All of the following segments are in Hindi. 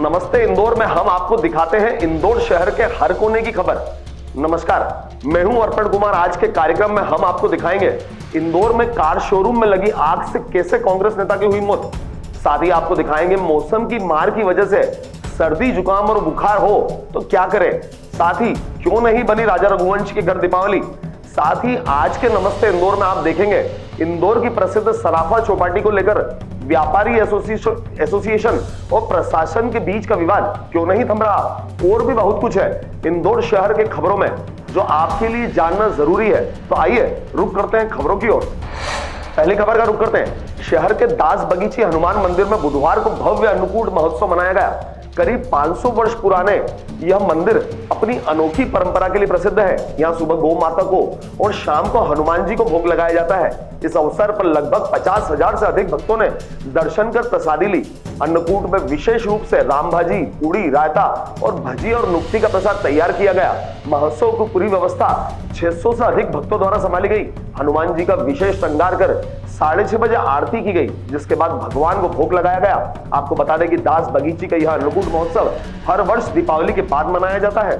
नमस्ते इंदौर में हम आपको दिखाते हैं इंदौर शहर के हर कोने की खबर। नमस्कार, मैं हूं अर्पण कुमार। आज के कार्यक्रम में हम आपको दिखाएंगे इंदौर में कार शोरूम में लगी आग से कैसे कांग्रेस नेता की हुई मौत। साथ ही आपको दिखाएंगे मौसम की मार की वजह से सर्दी जुकाम और बुखार हो तो क्या करें। साथ ही क्यों नहीं बनी राजा रघुवंश के घर दीपावली। साथ ही आज के नमस्ते इंदौर में आप देखेंगे इंदौर की प्रसिद्ध सराफा चौपाटी को लेकर व्यापारी एसोसिएशन और प्रशासन के बीच का विवाद क्यों नहीं थम रहा। और भी बहुत कुछ है इंदौर शहर के खबरों में जो आपके लिए जानना जरूरी है। तो आइए रुक करते हैं खबरों की ओर। पहली खबर का रुक करते हैं। शहर के दास बगीची हनुमान मंदिर में बुधवार को भव्य अन्नकूट महोत्सव मनाया गया। करीब 500 वर्ष पुराने यह मंदिर अपनी अनोखी परंपरा के लिए प्रसिद्ध है। यहाँ सुबह गौ माता को और शाम को हनुमान जी को भोग लगाया जाता है। इस अवसर पर लगभग 50,000 से अधिक भक्तों ने दर्शन कर प्रसादी ली। अन्नकूट में विशेष रूप से राम भाजी, पूड़ी, रायता और भजी और नुक्ती का प्रसाद तैयार किया गया। महोत्सव की पूरी व्यवस्था 600 से अधिक भक्तों द्वारा संभाली गई। हनुमान जी का विशेष श्रृंगार कर 6:30 बजे आरती की गई, जिसके बाद भगवान को भोग लगाया गया। आपको बता दें कि दास बगीची का यह अन्नकूट महोत्सव हर वर्ष दीपावली के बाद मनाया जाता है।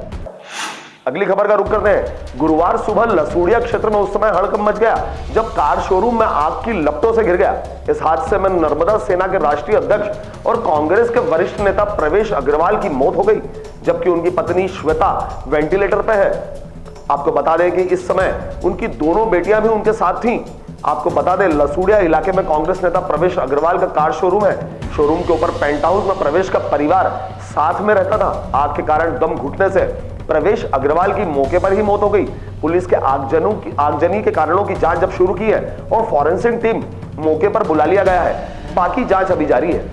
अगली खबर का रुख करते हैं। गुरुवार सुबह लसूड़िया क्षेत्र में उस समय हड़कंप मच गया जब कार शोरूम में आग की लपटों से गिर गया। इस हादसे में नर्मदा सेना के राष्ट्रीय अध्यक्ष और कांग्रेस के वरिष्ठ नेता प्रवेश अग्रवाल की मौत हो गई, जबकि उनकी पत्नी श्वेता वेंटिलेटर पर है। आपको बता दें कि इस समय उनकी दोनों बेटियां भी उनके साथ थीं। आपको बता दें लसूड़िया इलाके में कांग्रेस नेता प्रवेश अग्रवाल का कार शोरूम है। शोरूम के ऊपर पेंट हाउस में प्रवेश का परिवार साथ में रहता था। आग के कारण दम घुटने से प्रवेश अग्रवाल की मौके पर ही मौत हो गई। पुलिस के आगजनी के कारणों की जांच जब शुरू की है और फॉरेंसिक टीम मौके पर बुला लिया गया है। बाकी जांच अभी जारी है।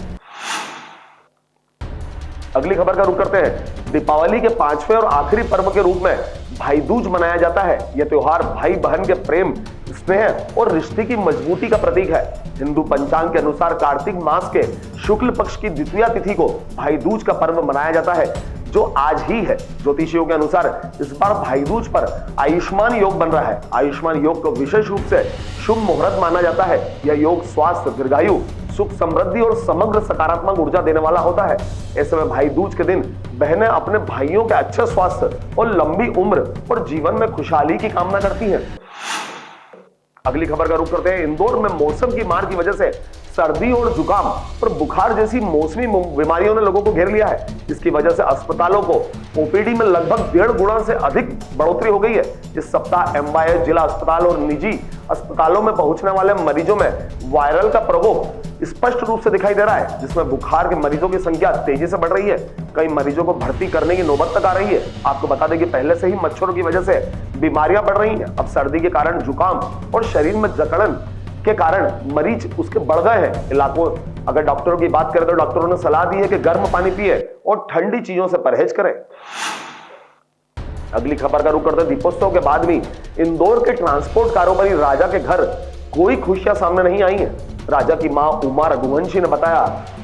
अगली खबर का रुख करते हैं। दीपावली के 5वें और आखिरी पर्व के रूप में भाई दूज मनाया जाता है। यह त्योहार भाई बहन के प्रेम, स्नेह और रिश्ते की मजबूती का प्रतीक है। हिंदू पंचांग के अनुसार कार्तिक मास के शुक्ल पक्ष की द्वितीया तिथि को भाई दूज का पर्व मनाया जाता है, जो आज ही है। ज्योतिषियों के अनुसार इस बार भाई दूज पर आयुष्मान योग बन रहा है। आयुष्मान योग को विशेष रूप से शुभ मुहूर्त माना जाता है। यह योग स्वास्थ्य, दीर्घायु, सुख, समृद्धि और समग्र सकारात्मक ऊर्जा देने वाला होता है। ऐसे में भाई दूज के दिन बहनें अपने भाइयों के अच्छे स्वास्थ्य और लंबी उम्र और जीवन में खुशहाली की कामना करती हैं। अगली खबर का रुख करते हैं। इंदौर में मौसम की मार की वजह से सर्दी और जुकाम और बुखार जैसी मौसमी बीमारियों ने लोगों को घेर लिया है। इसकी वजह से अस्पतालों को ओपीडी में लगभग 1.5 गुना से अधिक बढ़ोतरी हो गई है। इस सप्ताह एमवाईएस जिला अस्पताल और निजी अस्पतालों में पहुंचने वाले मरीजों में वायरल का प्रकोप स्पष्ट रूप से दिखाई दे रहा है, जिसमें बुखार के मरीजों की संख्या तेजी से बढ़ रही है। कई मरीजों को भर्ती करने की नौबत तक आ रही है। आपको बता दें कि पहले से ही मच्छरों की वजह से बीमारियां बढ़ रही हैं। अब सर्दी के कारण जुकाम और शरीर में जकड़न के कारण मरीज उसके बढ़ गए हैं। इलाकों अगर डॉक्टरों की बात करें तो डॉक्टरों ने सलाह दी है कि गर्म पानी पिए और ठंडी चीजों से परहेज करें। अगली खबर का रुख करते हैं। दीपोत्सव के बाद भी इंदौर के ट्रांसपोर्ट कारोबारी राजा के घर कोई खुशियां सामने नहीं आई हैं। राजा की मां उमा रघुवंशी ने बताया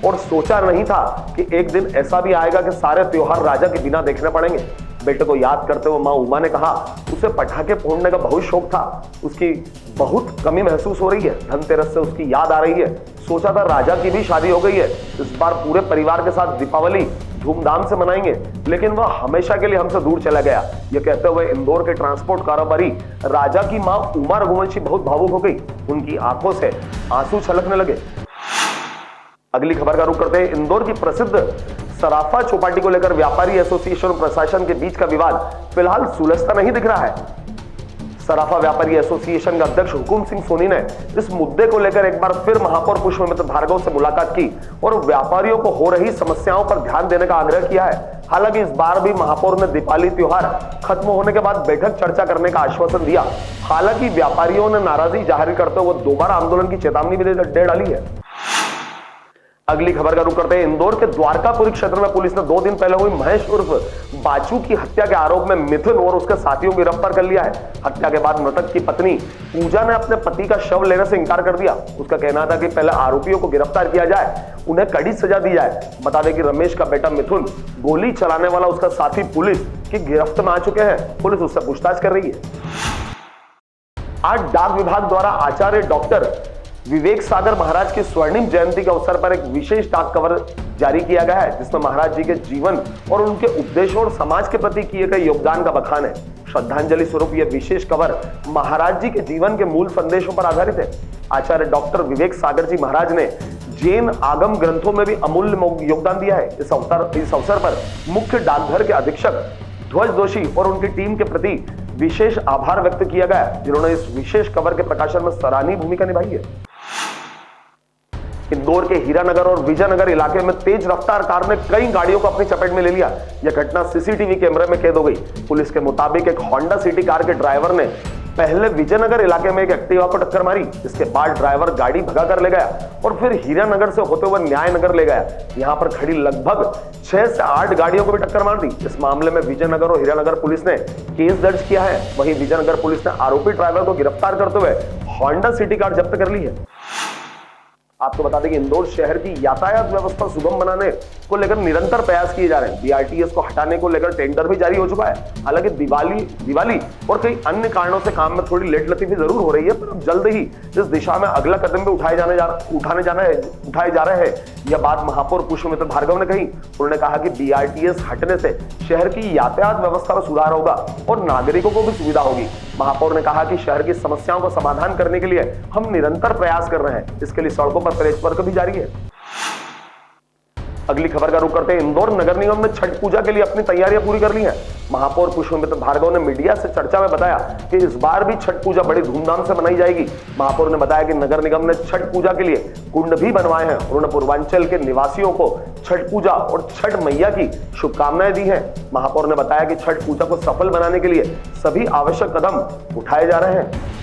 और सोचा नहीं था कि एक दिन ऐसा भी आएगा कि सारे त्योहार राजा के बिना देखने पड़ेंगे। बेटे को याद करते हुए मां उमा ने कहा उसे पटाखे फोड़ने का बहुत शौक था। उसकी बहुत कमी महसूस हो रही है। धनतेरस से उसकी याद आ रही है। सोचा था राजा की भी शादी हो गई है, इस बार पूरे परिवार के साथ दीपावली धूमधाम से मनाएंगे, लेकिन वह हमेशा के लिए हमसे दूर चला गया। यह कहते हुए इंदौर के ट्रांसपोर्ट कारोबारी राजा की मां उमा रघुवंशी बहुत भावुक हो गई। उनकी आंखों से आंसू छलकने लगे। अगली खबर का रुख करते हैं। इंदौर की प्रसिद्ध सराफा चौपाटी को लेकर व्यापारी एसोसिएशन और प्रशासन के बीच का विवाद फिलहाल सुलझता नहीं दिख रहा है। सराफा व्यापारी एसोसिएशन के अध्यक्ष हुकुम सिंह सोनी ने इस मुद्दे को लेकर एक बार फिर महापौर पुष्पमित्र भार्गव से मुलाकात की और व्यापारियों को हो रही समस्याओं पर ध्यान देने का आग्रह किया है। हालांकि इस बार भी महापौर ने दीपावली त्योहार खत्म होने के बाद बैठक चर्चा करने का आश्वासन दिया। हालांकि व्यापारियों ने नाराजगी जाहिर करते हुए दोबारा आंदोलन की चेतावनी भी दे डाली है। अगली खबर का रुख करते हैं। इंदौर के द्वारकापुरी क्षेत्र में पुलिस ने 2 दिन पहले हुई महेश उर्फ बाचू की हत्या के आरोप में मिथुन और उसके साथियों को गिरफ्तार कर लिया है। हत्या के बाद मृतक की पत्नी पूजा ने अपने पति का शव लेने से इनकार कर दिया। उसका कहना था कि पहले आरोपियों को गिरफ्तार किया जाए, उन्हें कड़ी सजा दी जाए। बता दें कि रमेश का बेटा मिथुन गोली चलाने वाला उसका साथी पुलिस की गिरफ्त में आ चुके हैं। पुलिस उससे पूछताछ कर रही है। आज डाक विभाग द्वारा आचार्य डॉक्टर विवेक सागर महाराज की स्वर्णिम जयंती के अवसर पर एक विशेष डाक कवर जारी किया गया है, जिसमें महाराज जी के जीवन और उनके उपदेशों और समाज के प्रति किए गए योगदान का बखान है। श्रद्धांजलि स्वरूप यह विशेष कवर महाराज जी के जीवन के मूल संदेशों पर आधारित है। आचार्य डॉक्टर विवेक सागर जी महाराज ने जैन आगम ग्रंथों में भी अमूल्य योगदान दिया है। इस अवसर पर मुख्य डाकघर के अधीक्षक ध्वज जोशी और उनकी टीम के प्रति विशेष आभार व्यक्त किया गया, जिन्होंने इस विशेष कवर के प्रकाशन में सराहनीय भूमिका निभाई है। इंदौर के हीरानगर और विजयनगर इलाके में तेज रफ्तार कार ने कई गाड़ियों को अपनी चपेट में ले लिया। यह घटना सीसीटीवी कैमरे में कैद हो गई। पुलिस के मुताबिक एक होंडा सिटी कार के ड्राइवर ने पहले विजयनगर इलाके में एक एक्टिवा को टक्कर मारी। इसके बाद ड्राइवर गाड़ी भगा कर ले गया और फिर हीरानगर से होते हुए न्यायनगर ले गया। यहां पर खड़ी लगभग 6 से 8 गाड़ियों को भी टक्कर मार दी। इस मामले में विजयनगर और हीरानगर पुलिस ने केस दर्ज किया है। वहीं विजयनगर पुलिस ने आरोपी ड्राइवर को गिरफ्तार करते हुए होंडा सिटी कार जब्त कर ली है। आपको बता दें कि इंदौर शहर की यातायात व्यवस्था सुगम बनाने को लेकर निरंतर प्रयास किए जा रहे हैं। बीआरटीएस को हटाने को लेकर टेंडर भी जारी हो चुका है। हालांकि दिवाली और कई अन्य कारणों से काम में थोड़ी लेट लतीफी जरूर हो रही है, पर जल्द ही इस दिशा में अगला कदम भी उठाए जा रहे हैं। यह बात महापौर पुष्पमित्र भार्गव ने कही। उन्होंने कहा कि बीआरटीएस हटने से शहर की यातायात व्यवस्था में सुधार होगा और नागरिकों को भी सुविधा होगी। महापौर ने कहा कि शहर की समस्याओं का समाधान करने के लिए हम निरंतर प्रयास कर रहे हैं। इसके लिए सड़कों पर पैच वर्क भी जारी है। अगली खबर का रुख करते हैं। इंदौर नगर निगम ने छठ पूजा के लिए अपनी तैयारियां पूरी कर ली हैं। महापौर पुष्पमित्र भार्गव ने मीडिया से चर्चा में बताया कि इस बार भी छठ पूजा बड़ी धूमधाम से मनाई जाएगी। महापौर ने बताया कि नगर निगम ने छठ पूजा के लिए कुंड भी बनवाए हैं। उन्होंने पूर्वांचल के निवासियों को छठ पूजा और छठ मैया की शुभकामनाएं दी हैं। महापौर ने बताया कि छठ पूजा को सफल बनाने के लिए सभी आवश्यक कदम उठाए जा रहे हैं।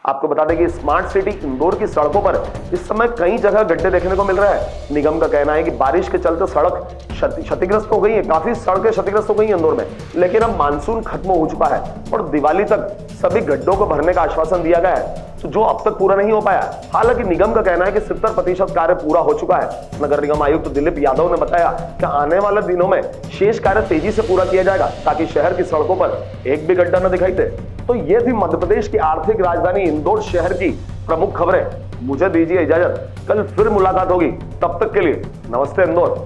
आपको बता दें कि स्मार्ट सिटी इंदौर की सड़कों पर इस समय कई जगह गड्ढे देखने को मिल रहा है। निगम का कहना है कि बारिश के चलते सड़क क्षतिग्रस्त हो गई है। काफी सड़कें क्षतिग्रस्त हो गई हैं इंदौर में, लेकिन अब मानसून खत्म हो चुका है और दिवाली तक सभी गड्ढों को भरने का आश्वासन दिया गया है, जो अब तक पूरा नहीं हो पाया। हालांकि निगम का कहना है कि 70% कार्य पूरा हो चुका है। नगर निगम आयुक्त दिलीप यादव ने बताया कि आने वाले दिनों में शेष कार्य तेजी से पूरा किया जाएगा, ताकि शहर की सड़कों पर एक भी गड्ढा न दिखाई दे। तो ये थी मध्य प्रदेश की आर्थिक राजधानी इंदौर शहर की प्रमुख खबरें। मुझे दीजिए इजाजत, कल फिर मुलाकात होगी। तब तक के लिए नमस्ते इंदौर।